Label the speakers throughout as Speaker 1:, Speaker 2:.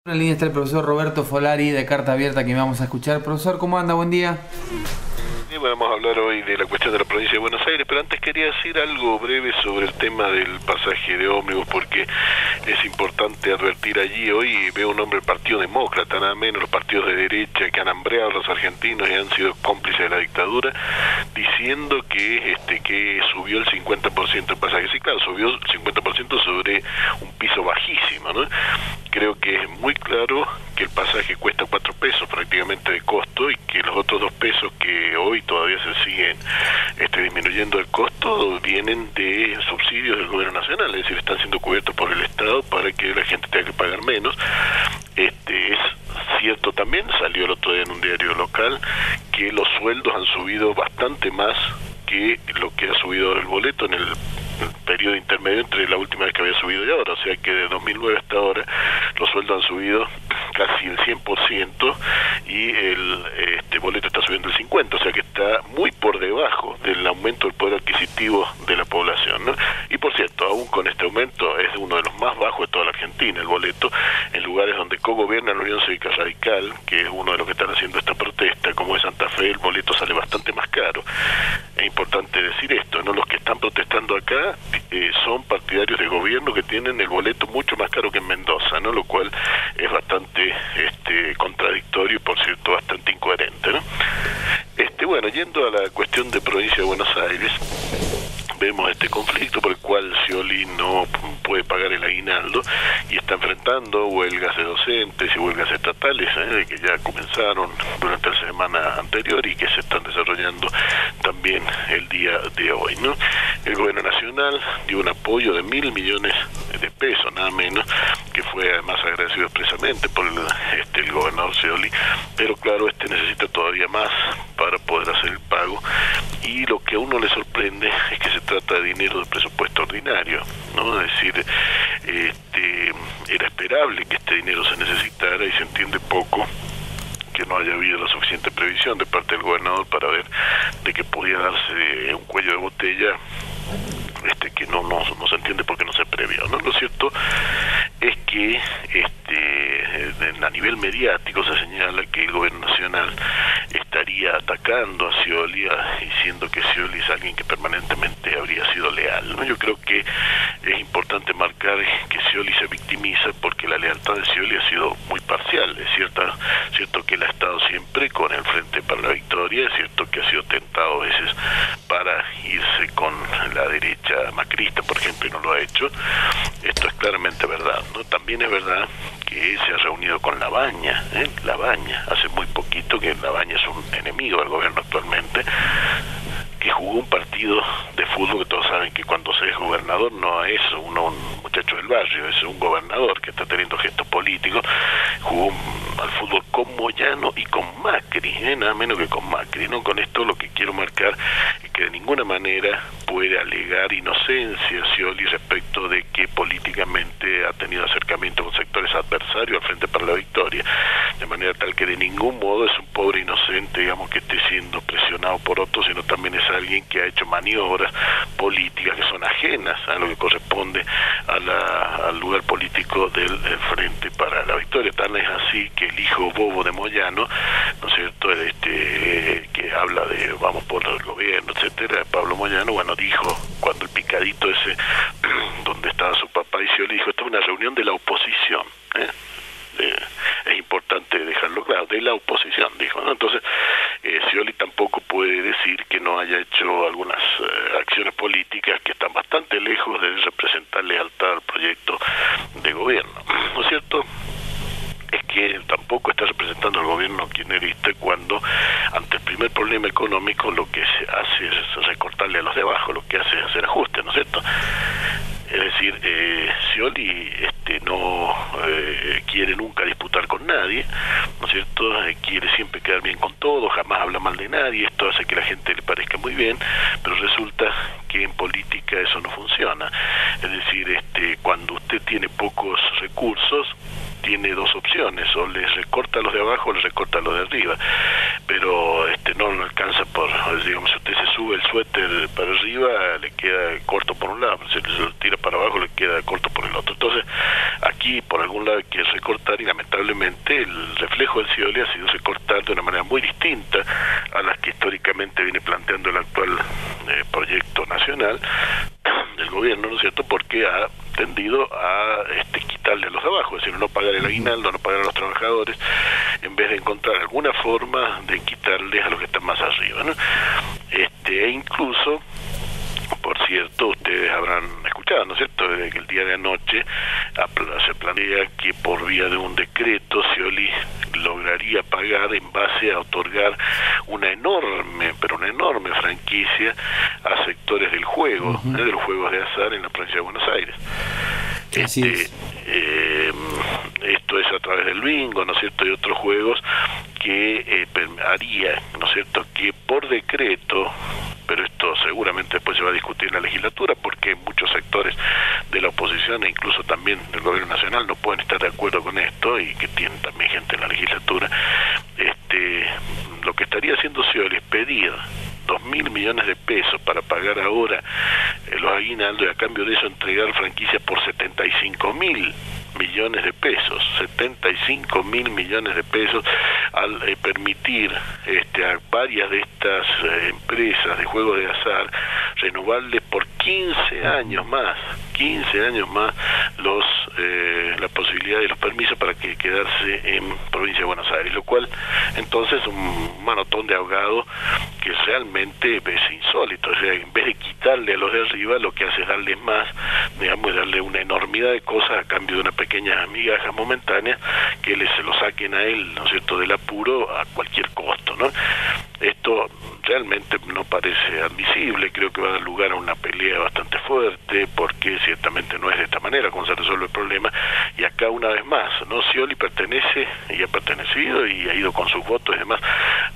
Speaker 1: En línea está el profesor Roberto Folari de Carta Abierta, que vamos a escuchar. Profesor, ¿cómo anda? Buen día.
Speaker 2: Sí, vamos a hablar hoy de la cuestión de la provincia de Buenos Aires, pero antes quería decir algo breve sobre el tema del pasaje de ómnibus, porque es importante advertir allí. Hoy veo un nombre del Partido Demócrata, nada menos, los partidos de derecha que han hambreado a los argentinos y han sido cómplices de la dictadura, diciendo que subió el 50% el pasaje. Sí, claro, subió el 50% sobre un piso bajísimo, ¿no? Creo que es muy claro que el pasaje cuesta 4 pesos prácticamente de costo, y que los otros 2 pesos que hoy todavía se siguen disminuyendo el costo vienen de subsidios del gobierno nacional, es decir, están siendo cubiertos por el Estado para que la gente tenga que pagar menos. Es cierto también, salió el otro día en un diario local, que los sueldos han subido bastante más que lo que ha subido el boleto en el periodo intermedio entre la última vez que había subido y ahora, o sea que de 2009 hasta ahora los sueldos han subido casi el 100% y el boleto está subiendo el 50%, o sea que está muy por debajo del aumento del poder adquisitivo de la población, ¿no? Y por cierto, aún con este aumento es uno de los más bajos de toda la Argentina, el boleto, en lugares donde cogobierna la Unión Cívica Radical, que es uno de los que están haciendo esta protesta, como es Santa Fe, el boleto sale bastante más caro. Es importante decir esto, ¿no? Los que están protestando acá son partidarios de gobierno que tienen el boleto mucho más caro que en Mendoza, ¿no? Lo cual es bastante contradictorio y, por cierto, bastante incoherente, ¿no? Bueno, yendo a la cuestión de provincia de Buenos Aires, vemos este conflicto por el cual Scioli no puede pagar el aguinaldo y está enfrentando huelgas de docentes y huelgas estatales, que ya comenzaron durante la semana anterior y que se están desarrollando también el día de hoy, ¿no? El gobierno nacional dio un apoyo de 1.000 millones de pesos, nada menos, que fue además agradecido expresamente por el gobernador Scioli, pero claro, necesita todavía más para poder hacer el pago, y lo que a uno le sorprende es que se trata de dinero del presupuesto ordinario, ¿no? Es decir, era esperable que este dinero se necesitara y se entiende poco que no haya habido la suficiente previsión de parte del gobernador para ver de que podía darse un cuello de botella que no se entiende por qué no se previó, ¿no? Lo cierto es que a nivel mediático se señala que el gobierno nacional estaría atacando a Scioli, diciendo que Scioli es alguien que permanentemente habría sido leal, ¿no? Yo creo que es importante marcar que Scioli se victimiza porque la lealtad de Scioli ha sido muy parcial. Es cierto que él ha estado siempre con el Frente para la Victoria, es cierto que ha sido tentado a veces para irse con la derecha macrista, por ejemplo, y no lo ha hecho. Esto es claramente verdad, ¿no? También es verdad que se ha reunido con Labaña, Labaña, hace muy poquito, que Labaña es un enemigo del gobierno actualmente, que jugó un partido de fútbol, que todos saben que cuando se es gobernador no es un muchacho del barrio, es un gobernador que está teniendo gestos políticos. Jugó al fútbol con Moyano y con Macri, nada menos que con Macri, ¿no? Con esto lo que quiero marcar es que de ninguna manera puede alegar inocencia Scioli respecto de que políticamente ha tenido acercamiento con sectores adversarios al Frente para la Victoria, de manera tal que de ningún modo es un pobre inocente, digamos, que esté siendo presionado por otros, sino también es alguien que ha hecho maniobras políticas que son ajenas a lo que corresponde al lugar político del Frente para la Victoria. Tal es así que el hijo bobo de Moyano, ¿no es cierto?, que habla de vamos por el gobierno, etcétera, Pablo Moyano, bueno, dijo cuando el picadito ese donde estaba su papá y Scioli dijo, esto es una reunión de la oposición, es importante dejarlo claro, de la oposición, dijo, ¿no? Entonces, Scioli tampoco puede decir que no haya hecho algunas acciones políticas que están bastante lejos de representar lealtad al proyecto de gobierno, ¿no es cierto? Es que tampoco está representando al gobierno kirchnerista cuando ante el primer problema económico lo que se hace es recortarle a los de abajo, lo que hace es hacer ajustes, ¿no es cierto? Es decir, Scioli no quiere nunca disputar con nadie, ¿no es cierto? Quiere siempre quedar bien con todo, jamás habla mal de nadie, esto hace que a la gente le parezca muy bien, pero resulta que en política eso no funciona. Es decir, cuando usted tiene pocos recursos, tiene dos opciones, o les recorta a los de abajo o les recorta a los de arriba, pero no alcanza digamos, si usted se sube el suéter para arriba, le queda corto por un lado, si se lo tira para abajo, le queda corto por el otro. Entonces, aquí por algún lado hay que recortar, y lamentablemente el reflejo del Scioli ha sido recortar de una manera muy distinta a las que históricamente viene planteando el actual proyecto nacional del gobierno, ¿no es cierto?, porque ha tendido a quitarle a los de abajo, es decir, no pagar el aguinaldo, no pagar a los trabajadores, en vez de encontrar alguna forma de quitarles a los que están más arriba, ¿no? E incluso, por cierto, ustedes habrán escuchado, ¿no es cierto?, desde que el día de anoche se plantea que por vía de un decreto Scioli lograría pagar en base a otorgar una enorme franquicia a sectores del juego, de los juegos de azar en la provincia de Buenos Aires. Esto es a través del bingo, ¿no es cierto?, y otros juegos que haría, ¿no es cierto?, que por decreto, pero esto seguramente después se va a discutir en la legislatura, porque muchos sectores de la oposición e incluso también del gobierno nacional no pueden estar de acuerdo con esto, y que tienen también gente en la legislatura. Lo que estaría haciendo Scioli es pedir 2.000 millones de pesos para pagar ahora los aguinaldos, y a cambio de eso entregar franquicias por 75.000 millones de pesos, 75.000 millones de pesos, al permitir a varias de estas empresas de juegos de azar renovarles por 15 años más la posibilidad de los permisos para que quedarse en provincia de Buenos Aires, lo cual entonces un manotón de ahogado que realmente es insólito. O sea, en vez de quitarle a los de arriba, lo que hace es darle más, digamos, darle una enormidad de cosas a cambio de una pequeña migaja momentánea que se lo saquen a él, ¿no es cierto?, del apuro a cualquier costo, ¿no? Esto realmente no parece admisible, creo que va a dar lugar a una pelea bastante fuerte, porque ciertamente no es de esta manera como se resuelve el problema. Y acá una vez más, ¿no?, Scioli pertenece y ha pertenecido y ha ido con sus votos y demás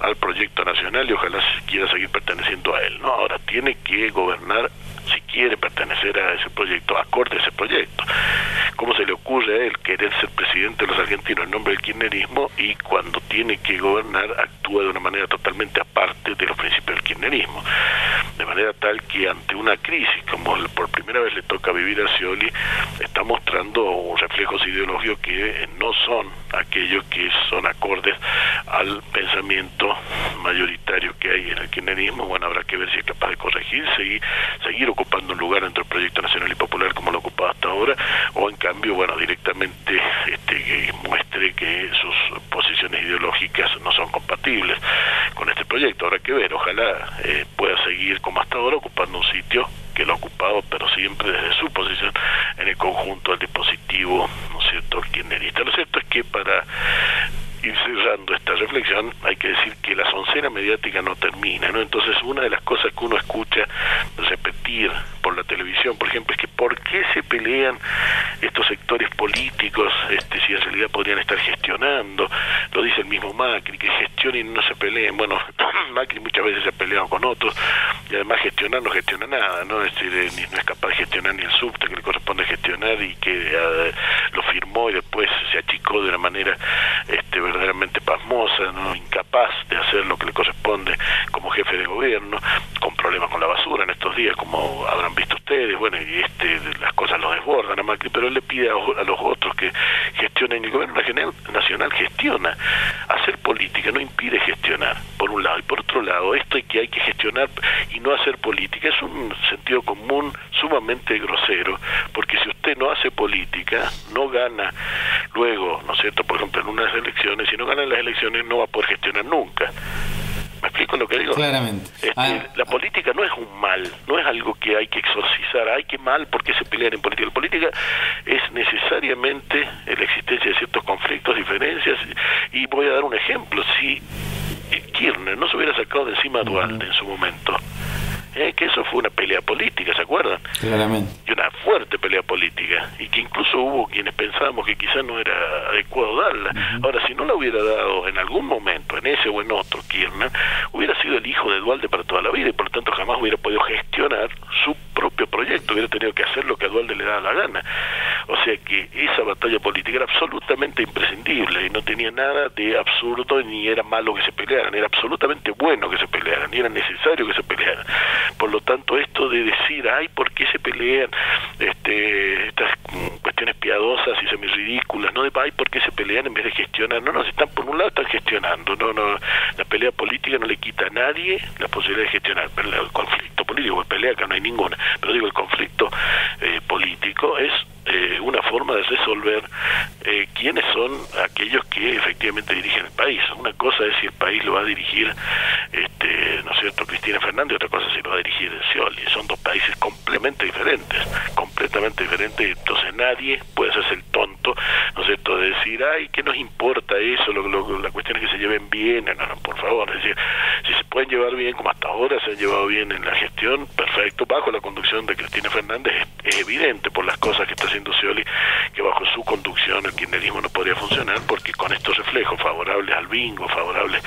Speaker 2: al proyecto nacional, y ojalá quiera seguir perteneciendo a él, ¿no? Ahora tiene que gobernar, si quiere pertenecer a ese proyecto, acorde a ese proyecto. ¿Cómo se le ocurre a él querer ser presidente de los argentinos en nombre del kirchnerismo, y cuando tiene que gobernar actúa de una manera totalmente aparte de los principios del kirchnerismo? De manera tal que ante una crisis como por primera vez le toca vivir a Scioli, está mostrando reflejos ideológicos que no son aquellos que son acordes al pensamiento mayoritario que hay en el kirchnerismo. Bueno, habrá que ver si es capaz de corregirse y seguir ocupando un lugar dentro del proyecto nacional y popular como lo ha ocupado hasta ahora, o en cambio, bueno, directamente que muestre que sus posiciones ideológicas no son compatibles con este proyecto. Habrá que ver, ojalá pueda seguir como hasta ahora ocupando un sitio que lo ha ocupado, pero siempre desde su posición en el conjunto del dispositivo, ¿no es cierto?, kirchnerista. Lo cierto es que para ir cerrando esta reflexión hay que decir que la soncera mediática no termina, ¿no? Entonces, una de las cosas que uno escucha repetir por la televisión, por ejemplo, es que ¿por qué se pelean estos sectores políticos si en realidad podrían estar gestionando? Lo dice el mismo Macri, que gestionen y no se peleen. Bueno, Macri muchas veces se ha peleado con otros, y además gestionar no gestiona nada, ¿no? Es decir, no es capaz de gestionar ni el subte que le corresponde gestionar, y que lo firmó y después se achicó de una manera verdaderamente pasmosa, ¿no?, incapaz de hacer lo que le corresponde como jefe de gobierno, con problemas con la basura en estos días, como habrán visto ustedes. Bueno, y las cosas lo desbordan a Macri, pero él le pide a los otros que gestionen. El gobierno nacional gestiona. Hacer política no impide gestionar, por un lado, y por otro lado, esto es que hay que gestionar y no hacer política es un sentido común sumamente grosero, porque si usted no hace política, no gana luego, ¿no es cierto?, por ejemplo, en unas elecciones, si no gana las elecciones no va a poder gestionar nunca. ¿Me explico lo que digo?
Speaker 1: Claramente.
Speaker 2: La política no es un mal, no es algo que hay que exorcizar. Ay, qué mal, ¿por qué se pelean en política? La política es necesariamente la existencia de ciertos conflictos, diferencias, y voy a dar un ejemplo. Si Kirchner no se hubiera sacado de encima a Duhalde en su momento, que eso fue una pelea política, ¿se acuerdan?
Speaker 1: Claramente.
Speaker 2: Y una fuerte pelea política, y que incluso hubo quienes pensábamos que quizás no era adecuado darla. Ahora, si no la hubiera dado en algún momento, en ese o en otro, Kirchner hubiera sido el hijo de Duhalde para toda la vida, y por lo tanto jamás hubiera podido gestionar su propio proyecto, hubiera tenido que hacer lo que a Duhalde le daba la gana. O sea que esa batalla política era absolutamente imprescindible y no tenía nada de absurdo, ni era malo que se pelearan, era absolutamente bueno que se pelearan y era necesario que se pelearan. Por lo tanto, esto de decir, ay, ¿por qué se pelean? Estas cuestiones piadosas y semi-ridículas, ¿no? De, ay, ¿por qué se pelean en vez de gestionar? No, están, por un lado están gestionando, la pelea política no le quita a nadie la posibilidad de gestionar, pero el conflicto político, la pelea acá no hay ninguna, pero digo, el conflicto político es una forma de resolver quiénes son aquellos que efectivamente dirigen el país. Una cosa es si el país lo va a dirigir ¿no es cierto?, Cristina Fernández, otra cosa es si lo va a dirigir Scioli. Son dos países completamente diferentes, entonces nadie puede hacerse el tonto, ¿no es cierto?, de decir, ay, ¿qué nos importa eso? La cuestión es que se lleven bien. No, por favor, es decir, si se pueden llevar bien como hasta ahora se han llevado bien en la gestión, perfecto, bajo la conducción de Cristina Fernández. Es evidente por las cosas que está haciendo Scioli que bajo su conducción el kirchnerismo no podría funcionar, porque con estos reflejos favorables al bingo, favorables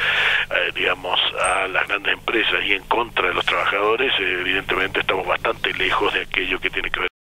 Speaker 2: digamos a las grandes empresas y en contra de los trabajadores, evidentemente estamos bastante lejos de aquello que tiene que ver